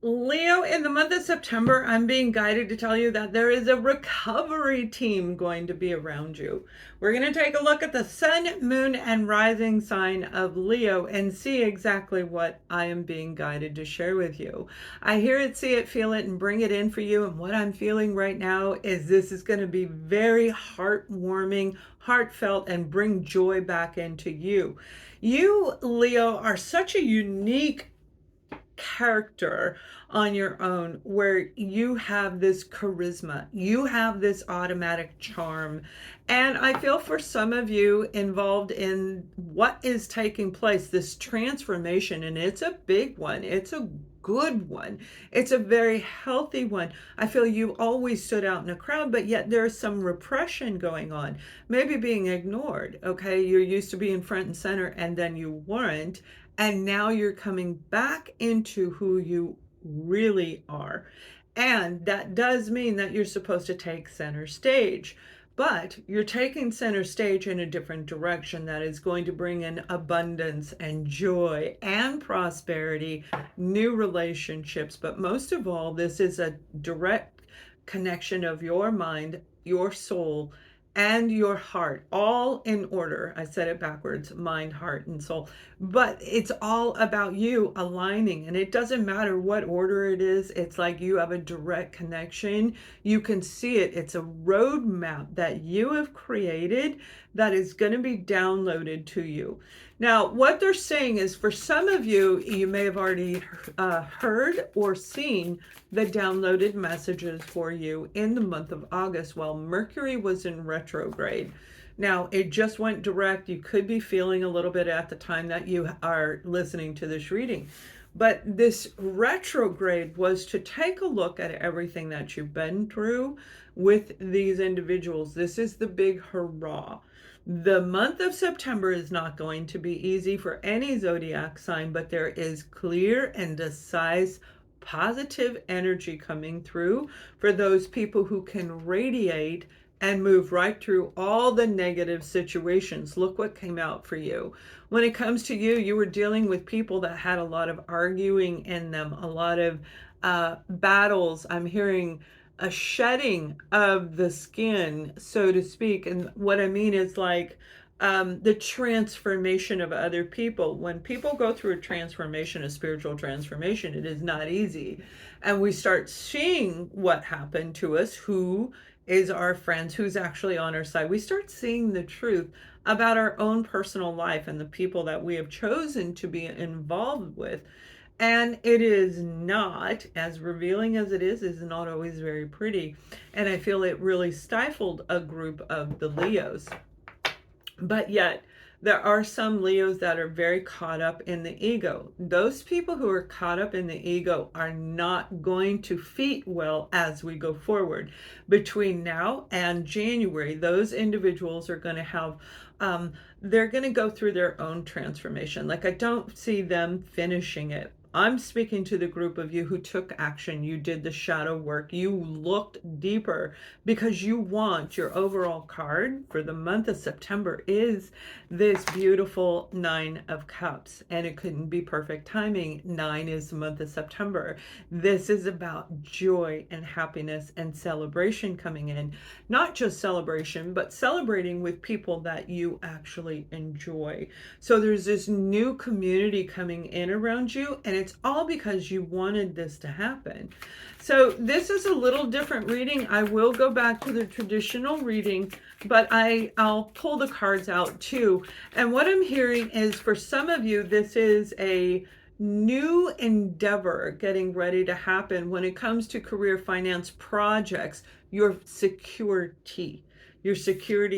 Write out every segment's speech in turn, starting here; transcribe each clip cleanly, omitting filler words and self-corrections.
Leo, in the month of September, I'm being guided to tell you that there is a recovery team going to be around you. We're going to take a look at the sun, moon, and rising sign of Leo and see exactly what I am being guided to share with you. I hear it, see it, feel it, and bring it in for you. And what I'm feeling right now is this is going to be very heartwarming, heartfelt, and bring joy back into you. You, Leo, are such a unique character on your own where you have this charisma, you have this automatic charm. And I feel for some of you involved in what is taking place, this transformation, and it's a big one, it's a good one, it's a very healthy one. I feel you always stood out in a crowd, but yet there's some repression going on, maybe being ignored. Okay, you're used to being front and center and then you weren't, and now you're coming back into who you really are. And that does mean that you're supposed to take center stage. But you're taking center stage in a different direction that is going to bring in abundance and joy and prosperity, new relationships. But most of all, this is a direct connection of your mind, your soul, and your heart, all in order. I said it backwards: mind, heart, and soul. But it's all about you aligning, and it doesn't matter what order it is. It's like you have a direct connection. You can see it. It's a roadmap that you have created that is going to be downloaded to you. Now, what they're saying is, for some of you, you may have already heard or seen the downloaded messages for you in the month of August while Mercury was in retrograde. Now, it just went direct. You could be feeling a little bit at the time that you are listening to this reading. But this retrograde was to take a look at everything that you've been through with these individuals. This is the big hurrah. The month of September is not going to be easy for any zodiac sign, but there is clear and decisive positive energy coming through for those people who can radiate and move right through all the negative situations. Look what came out for you. When it comes to you, you were dealing with people that had a lot of arguing in them, a lot of battles. I'm hearing a shedding of the skin, so to speak. And what I mean is like the transformation of other people. When people go through a transformation, a spiritual transformation, it is not easy. And we start seeing what happened to us, who is our friends, who's actually on our side. We start seeing the truth about our own personal life and the people that we have chosen to be involved with. And it is not, as revealing as it is not always very pretty. And I feel it really stifled a group of the Leos. But yet, there are some Leos that are very caught up in the ego. Those people who are caught up in the ego are not going to feat well as we go forward. Between now and January, those individuals are going to have they're going to go through their own transformation. Like, I don't see them finishing it. I'm speaking to the group of you who took action. You did the shadow work. You looked deeper because you want your overall card for the month of September is this beautiful Nine of Cups. And it couldn't be perfect timing. 9 is the month of September. This is about joy and happiness and celebration coming in. Not just celebration, but celebrating with people that you actually enjoy. So there's this new community coming in around you, and it's all because you wanted this to happen. So this is a little different reading. I will go back to the traditional reading, but I'll pull the cards out too. And what I'm hearing is, for some of you, this is a new endeavor getting ready to happen when it comes to career, finance, projects, your security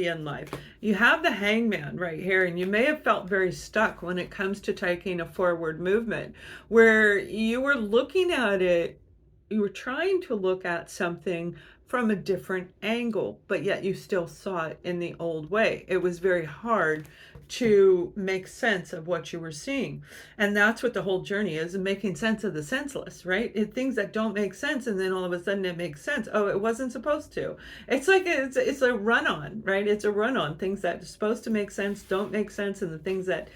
in life. You have the Hangman right here, and you may have felt very stuck when it comes to taking a forward movement, where you were looking at it, you were trying to look at something from a different angle, but yet you still saw it in the old way. It was very hard to make sense of what you were seeing. And that's what the whole journey is, making sense of the senseless, right? Things that don't make sense, and then all of a sudden it makes sense. Oh, it wasn't supposed to. It's like it's a run on, right? It's a run on. Things that are supposed to make sense don't make sense, and the things that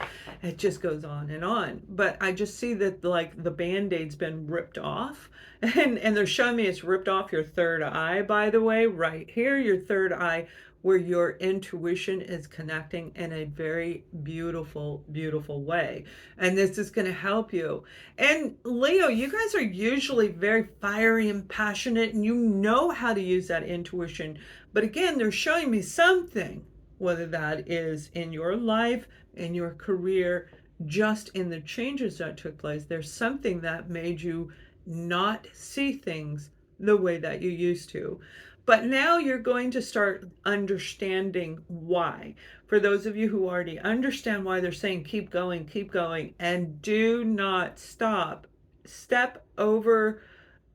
it just goes on and on. But I just see that like the band-aid's been ripped off. And they're showing me it's ripped off your third eye, by the way, right here, your third eye, where your intuition is connecting in a very beautiful, beautiful way. And this is going to help you. And Leo, you guys are usually very fiery and passionate, and you know how to use that intuition. But again, they're showing me something, whether that is in your life, in your career, just in the changes that took place. There's something that made you not see things the way that you used to. But now you're going to start understanding why. For those of you who already understand why they're saying keep going, and do not stop. Step over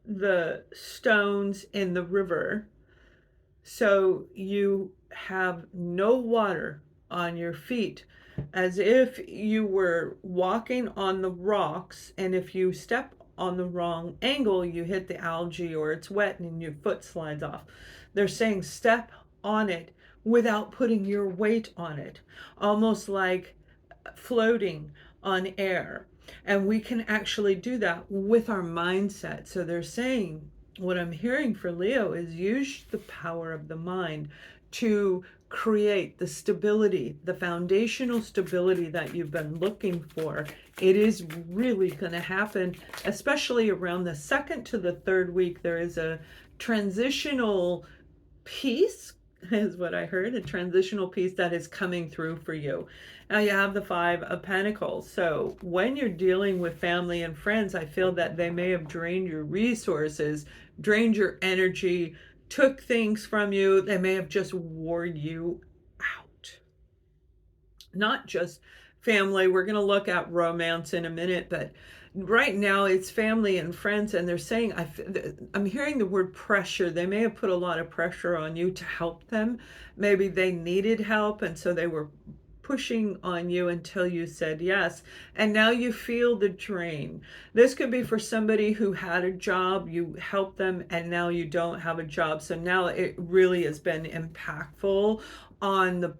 the stones in the river so you have no water on your feet, as if you were walking on the rocks, and if you step on the wrong angle, you hit the algae or it's wet and your foot slides off. They're saying step on it without putting your weight on it, almost like floating on air. And we can actually do that with our mindset. So they're saying, what I'm hearing for Leo is use the power of the mind to create the stability, the foundational stability that you've been looking for. It is really going to happen, especially around the second to the third week. There is a transitional piece, is what I heard, a transitional piece that is coming through for you. Now you have the Five of Pentacles. So when you're dealing with family and friends, I feel that they may have drained your resources, drained your energy, took things from you. They may have just wore you out. Not just family. We're going to look at romance in a minute, but right now it's family and friends, and they're saying, I'm hearing the word pressure. They may have put a lot of pressure on you to help them. Maybe they needed help, and so they were pushing on you until you said yes, and now you feel the drain. This could be for somebody who had a job, you helped them, and now you don't have a job, so now it really has been impactful on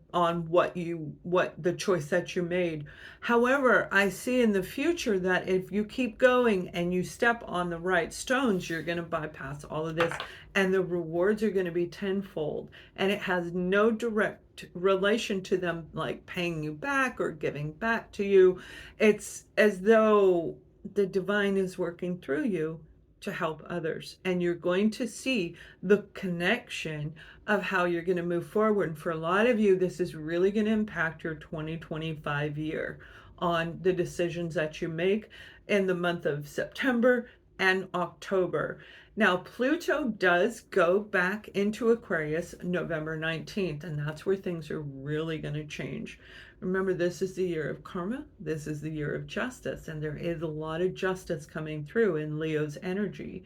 what the choice that you made. However, I see in the future that if you keep going and you step on the right stones, you're going to bypass all of this, and the rewards are going to be tenfold, and it has no direct relation to them like paying you back or giving back to you. It's as though the divine is working through you to help others, and you're going to see the connection of how you're going to move forward. And for a lot of you, this is really going to impact your 2025 year on the decisions that you make in the month of September and October. Now, Pluto does go back into Aquarius November 19th, and that's where things are really going to change. Remember, this is the year of karma. This is the year of justice, and there is a lot of justice coming through in Leo's energy.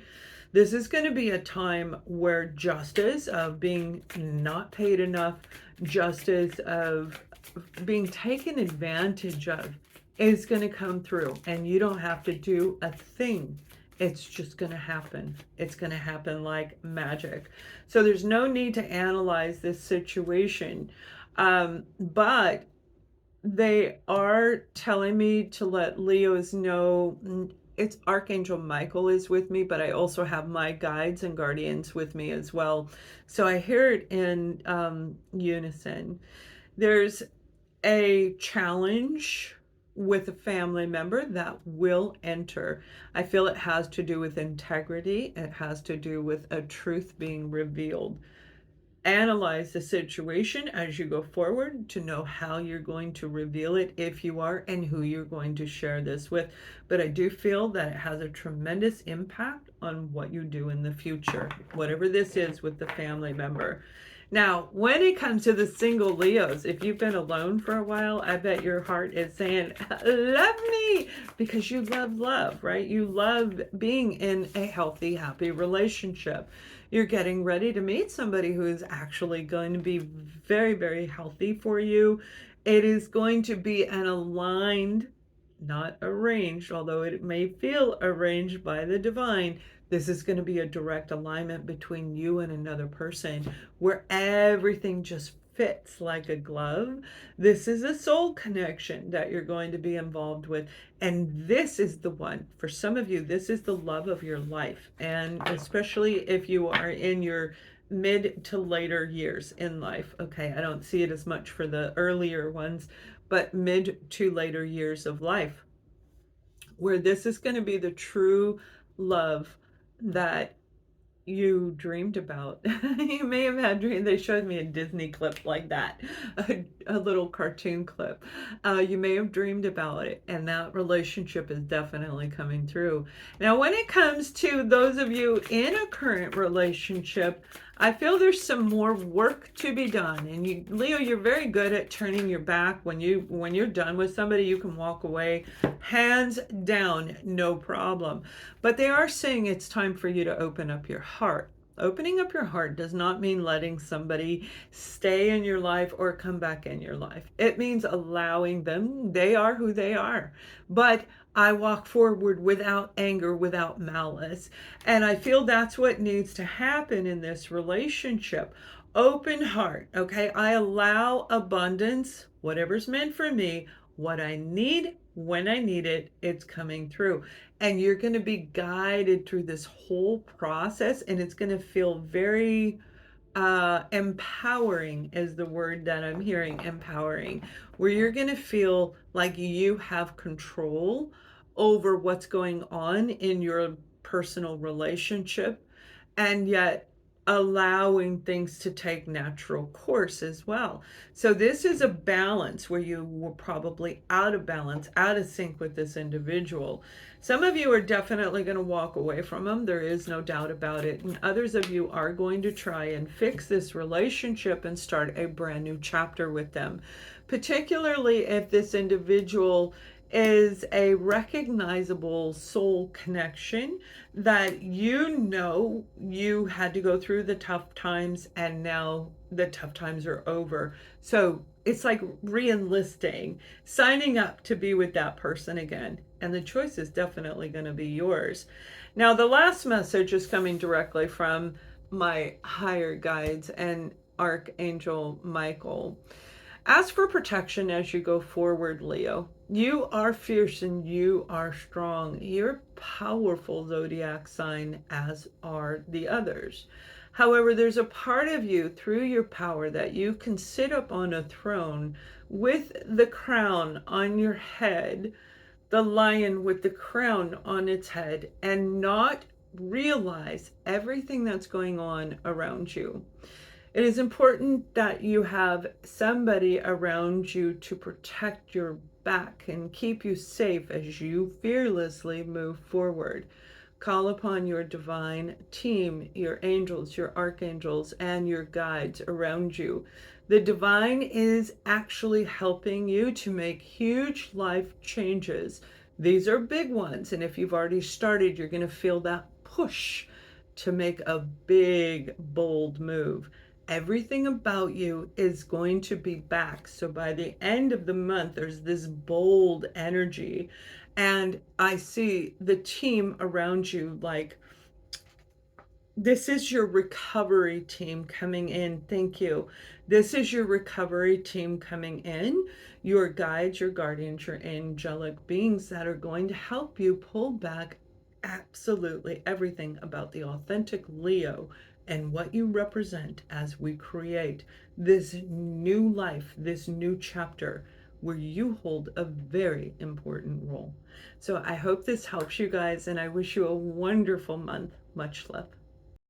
This is going to be a time where justice of being not paid enough, justice of being taken advantage of is going to come through, and you don't have to do a thing. It's just going to happen. It's going to happen like magic. So there's no need to analyze this situation. But they are telling me to let Leos know it's Archangel Michael is with me, but I also have my guides and guardians with me as well. So I hear it in unison. There's a challenge with a family member that will enter. I feel it has to do with integrity. It has to do with a truth being revealed. Analyze the situation as you go forward to know how you're going to reveal it, if you are, and who you're going to share this with. But I do feel that it has a tremendous impact on what you do in the future, whatever this is with the family member. Now, when it comes to the single Leos, if you've been alone for a while, I bet your heart is saying, love me, because you love love, right? You love being in a healthy, happy relationship. You're getting ready to meet somebody who is actually going to be very, very healthy for you. It is going to be an aligned, not arranged, although it may feel arranged by the divine. This is going to be a direct alignment between you and another person where everything just fits like a glove. This is a soul connection that you're going to be involved with. And this is the one, for some of you, this is the love of your life. And especially if you are in your mid to later years in life. Okay, I don't see it as much for the earlier ones, but mid to later years of life, where this is going to be the true love that you dreamed about. You may have had dreams. They showed me a Disney clip like that, a little cartoon clip. You may have dreamed about it, and that relationship is definitely coming through. Now, when it comes to those of you in a current relationship, I feel there's some more work to be done. And you, Leo, you're very good at turning your back. When you're done with somebody, you can walk away, hands down, no problem. But they are saying it's time for you to open up your heart. Opening up your heart does not mean letting somebody stay in your life or come back in your life. It means allowing them. They are who they are. But I walk forward without anger, without malice. And I feel that's what needs to happen in this relationship. Open heart, okay? I allow abundance, whatever's meant for me, what I need, when I need it, it's coming through. And you're going to be guided through this whole process, and it's going to feel very empowering is the word that I'm hearing, empowering, where you're going to feel like you have control over what's going on in your personal relationship, and yet allowing things to take natural course as well. So this is a balance where you were probably out of balance, out of sync with this individual. Some of you are definitely going to walk away from them. There is no doubt about it. And others of you are going to try and fix this relationship and start a brand new chapter with them, particularly if this individual is a recognizable soul connection that you know you had to go through the tough times and now the tough times are over. So it's like re-enlisting, signing up to be with that person again. And the choice is definitely going to be yours. Now, the last message is coming directly from my higher guides and Archangel Michael. Ask for protection as you go forward, Leo. You are fierce and you are strong. You're a powerful zodiac sign, as are the others. However, there's a part of you through your power that you can sit up on a throne with the crown on your head, the lion with the crown on its head, and not realize everything that's going on around you. It is important that you have somebody around you to protect your back and keep you safe as you fearlessly move forward. Call upon your divine team, your angels, your archangels, and your guides around you. The divine is actually helping you to make huge life changes. These are big ones, and if you've already started, you're going to feel that push to make a big, bold move. Everything about you is going to be back. So by the end of the month, there's this bold energy. And I see the team around you like, this is your recovery team coming in. Thank you. This is your recovery team coming in. Your guides, your guardians, your angelic beings that are going to help you pull back absolutely everything about the authentic Leo and what you represent as we create this new life, this new chapter where you hold a very important role. So I hope this helps you guys, and I wish you a wonderful month. Much love.